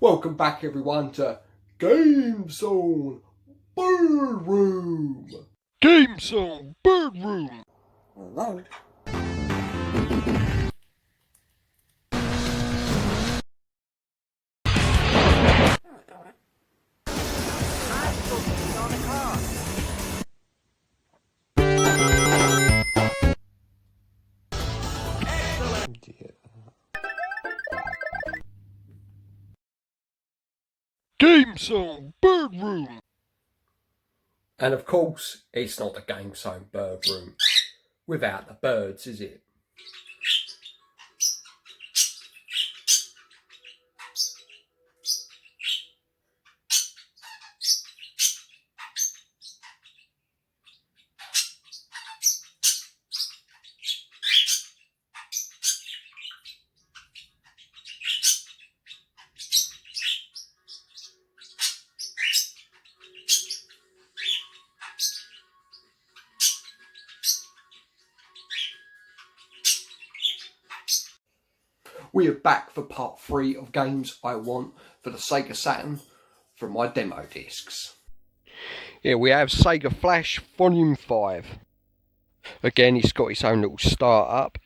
Welcome back everyone to GameZone Birdroom. GameZone Birdroom. Hello. GameZone Birdroom. And of course, it's not the GameZone Birdroom without the birds, is it? We are back for part 3 of games I want for the Sega Saturn from my demo discs. Here we have Sega Flash Volume 5. Again, it's got its own little start-up,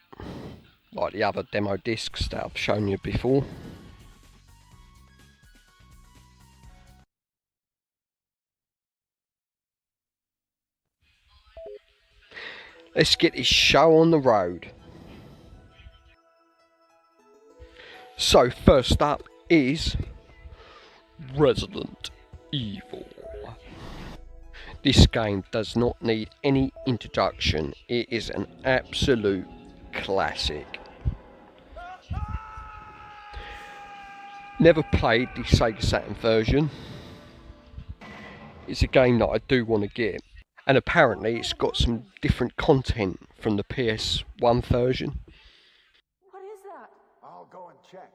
like the other demo discs that I've shown you before. Let's get this show on the road. So first up is Resident Evil. This game does not need any introduction. It is an absolute classic. Never played the Sega Saturn version. It's a game that I do want to get. And apparently it's got some different content from the PS1 version. What is that? I'll go and check.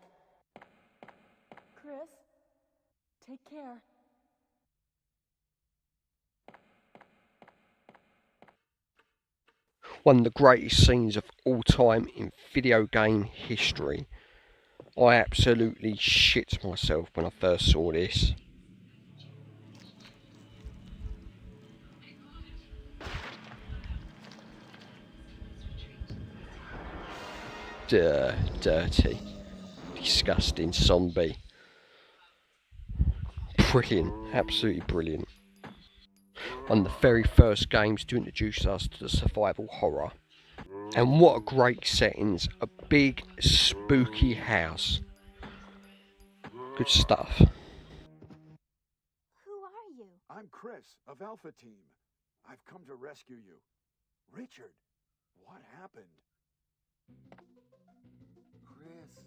Chris, take care. One of the greatest scenes of all time in video game history. I absolutely shit myself when I first saw this. Dirty, disgusting zombie. Brilliant, absolutely brilliant. One of the very first games to introduce us to the survival horror. And what a great settings, a big spooky house. Good stuff. Who are you? I'm Chris of Alpha Team. I've come to rescue you. Richard, what happened? Chris,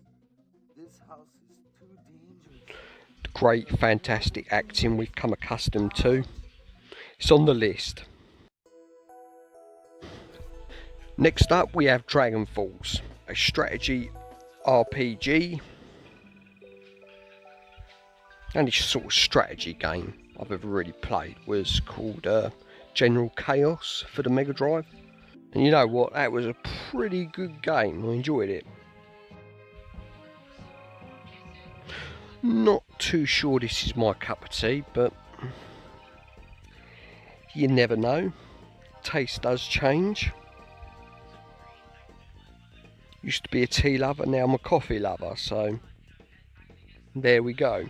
this house is too dangerous. The great, fantastic acting we've come accustomed to. It's on the list. Next up we have Dragon Falls, a strategy RPG. Only sort of strategy game I've ever really played was called General Chaos for the Mega Drive. And you know what, that was a pretty good game, I enjoyed it. Not too sure this is my cup of tea, but you never know. Taste does change. Used to be a tea lover, now I'm a coffee lover, so there we go.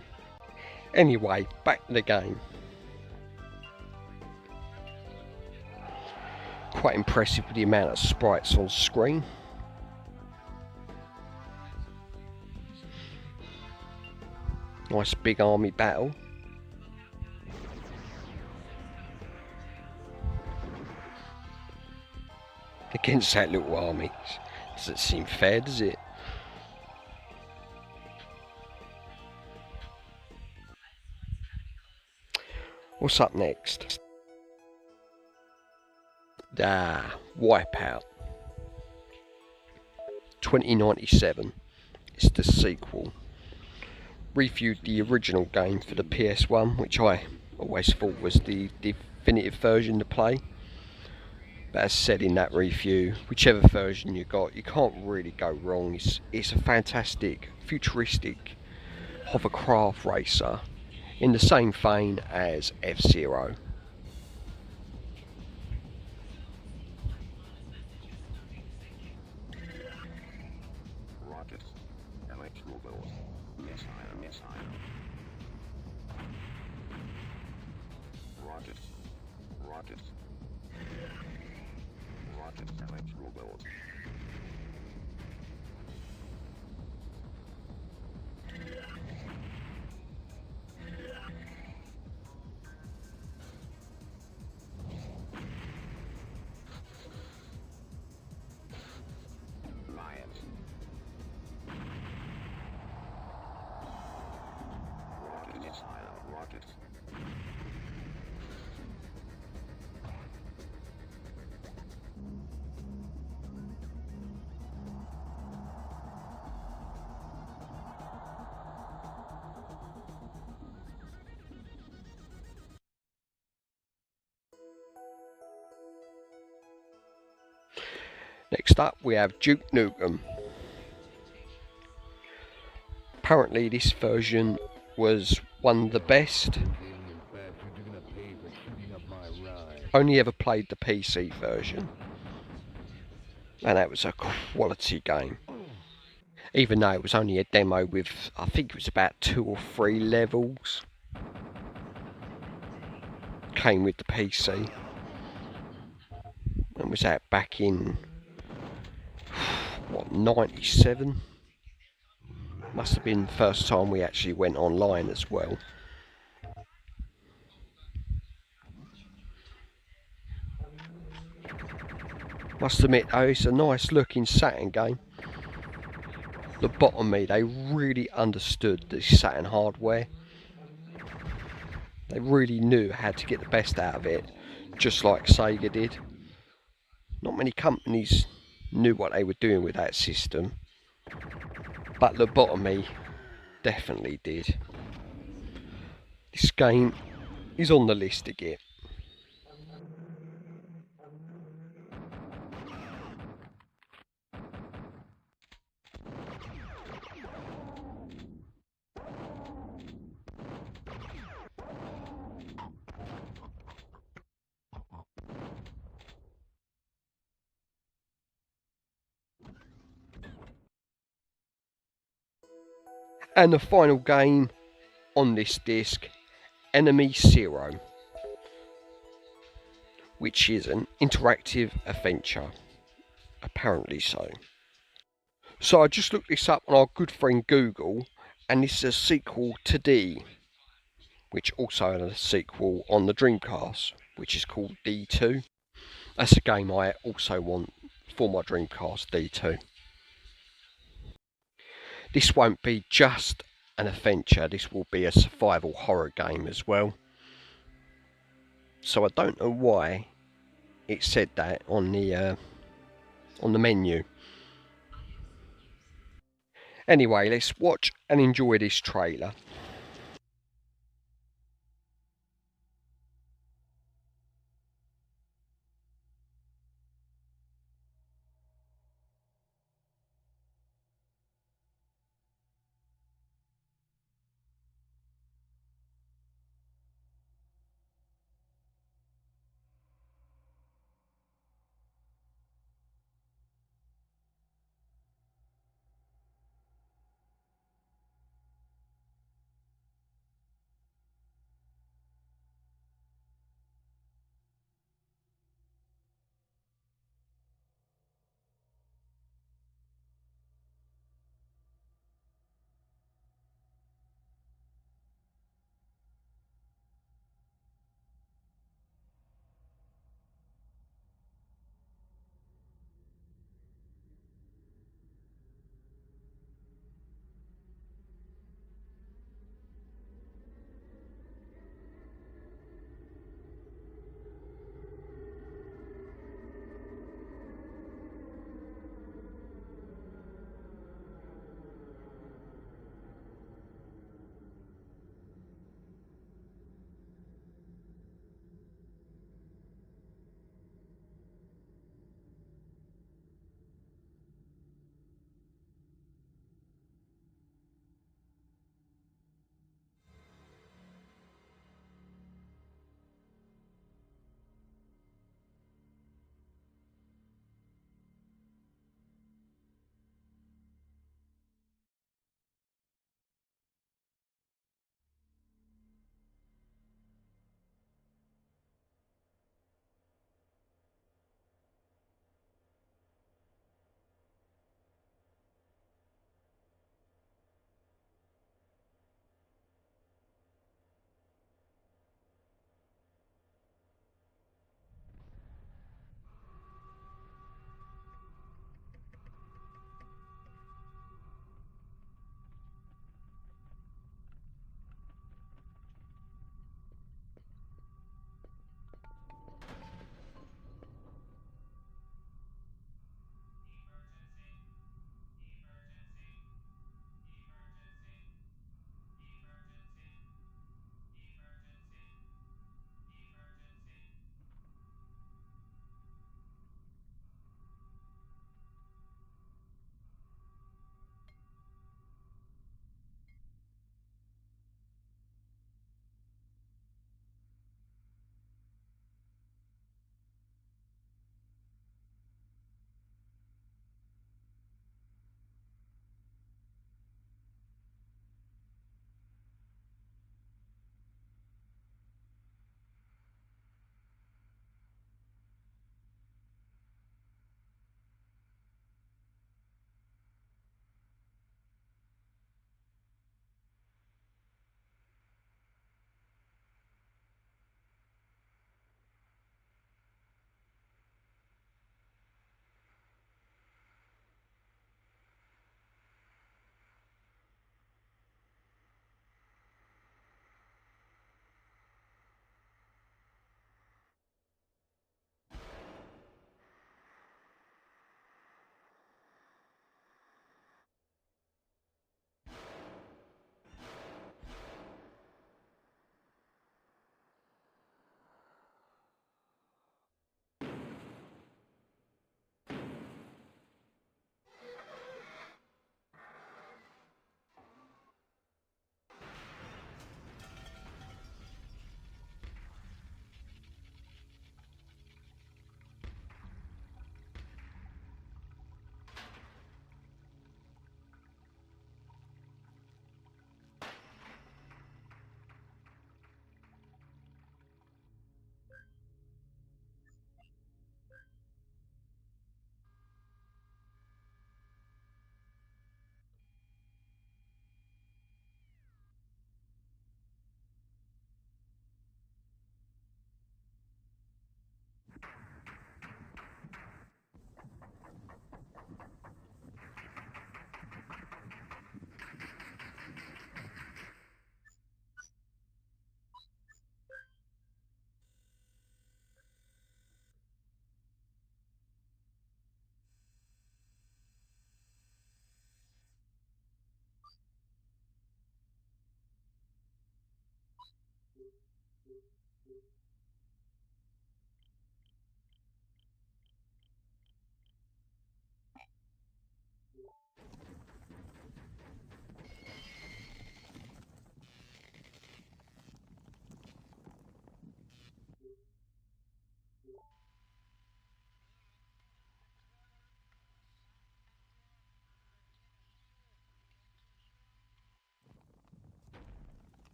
Anyway, back to the game. Quite impressive with the amount of sprites on screen. Nice big army battle. Against that little army. Doesn't seem fair, does it? What's up next? Wipeout. 2097. It's the sequel. Reviewed the original game for the PS1, which I always thought was the definitive version to play. But as said in that review, whichever version you got, you can't really go wrong. It's a fantastic, futuristic hovercraft racer in the same vein as F-Zero. Rocket. Electromobility. Missile. Rocket. Rocket. Electromobility. Lions. Rocket. Missile. Rocket. Next up we have Duke Nukem. Apparently this version was one of the best. Only ever played the PC version, and that was a quality game. Even though it was only a demo with, I think it was about 2 or 3 levels. Came with the PC. And was out back in, what, 97? Must have been the first time we actually went online as well. Must admit though, it's a nice looking Saturn game. Lobotomy, they really understood the Saturn hardware. They really knew how to get the best out of it, just like Sega did. Not many companies knew what they were doing with that system, but Lobotomy definitely did. This game is on the list to get. And the final game on this disc, Enemy Zero, which is an interactive adventure, apparently so. So I just looked this up on our good friend Google, and this is a sequel to D, which also had a sequel on the Dreamcast, which is called D2. That's a game I also want for my Dreamcast, D2. This won't be just an adventure, this will be a survival horror game as well. So I don't know why it said that on the menu. Anyway, let's watch and enjoy this trailer.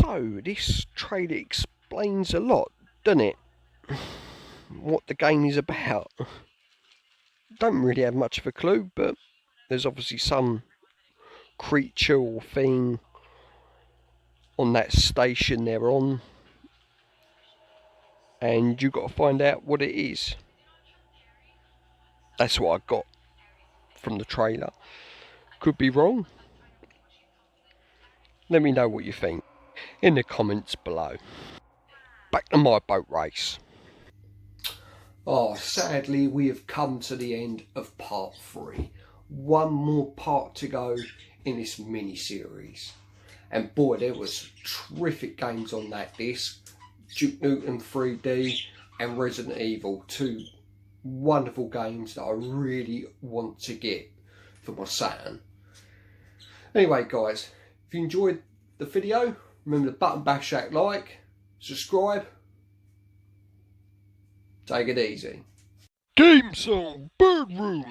So, this trailer explains a lot, doesn't it? What the game is about. Don't really have much of a clue, but there's obviously some creature or thing on that station they're on, and you've got to find out what it is. That's what I got from the trailer. Could be wrong. Let me know what you think in the comments below. Back to my boat race. Oh, sadly we have come to the end of part 3. One more part to go in this mini-series. And boy, there was terrific games on that disc. Duke Nukem 3D and Resident Evil, 2 wonderful games that I really want to get for my Saturn. Anyway guys, if you enjoyed the video, remember to button bash that like, subscribe, take it easy. GameZone Birdroom.